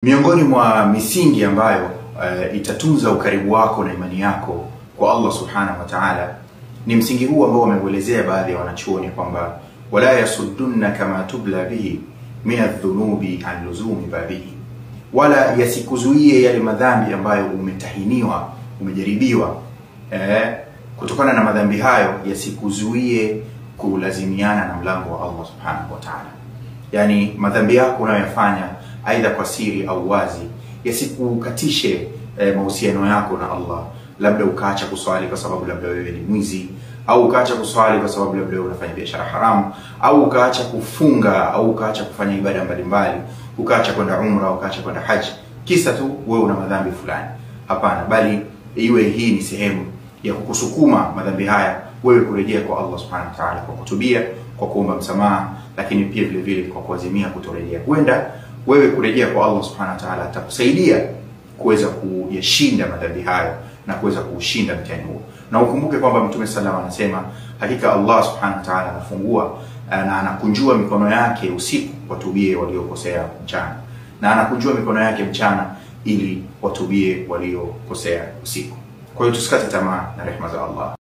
Miongoni mwa misingi ambayo itatunza ukaribu wako na imani yako kwa Allah subhanahu wa ta'ala ni msingi huu ambao wameuelezea baadhi ya wanachuoni kwamba wala yasuddunna kama tubla bihi min adh-dhunubi an luzumi babihi, wala yasikuzuie yale madhambi ambayo umetahiniwa, umejaribiwa kutokana na madhambi hayo, yasikuzuie kulazimiana na mlango wa Allah subhanahu wa ta'ala. Yani madhambi yako unayoyafanya aidha kwa siri au wazi yasikukatishe mahusiano yako na Allah. Labda ukaacha kuswali kwa sababu labda wewe ni mwizi, au ukaacha kuswali kwa sababu labda wewe unafanya biashara haramu, au ukaacha kufunga, au ukaacha kufanya ibada mbalimbali, ukaacha kwenda umra, ukaacha kwenda haji, kisa tu wewe una madhambi fulani. Hapana, bali iwe hii ni sehemu ya kukusukuma madhambi haya wewe kurejea kwa Allah subhanahu wa ta'ala kwa kutubia, kwa kuomba msamaha, lakini pia vile vile kwa kuazimia kutorejea. Huenda wewe kurejea kwa Allah subhanahu wa ta'ala atakusaidia kuweza kuyashinda madhambi hayo na kuweza kuushinda mtihani huo. Na ukumbuke kwamba Mtume sallallahu alayhi wasallam anasema hakika Allah subhanahu wa ta'ala anafungua na anakunjua mikono yake usiku watubie waliokosea mchana, na anakunjua mikono yake mchana ili watubie waliokosea usiku. Kwa hiyo tusikate tamaa na rehema za Allah.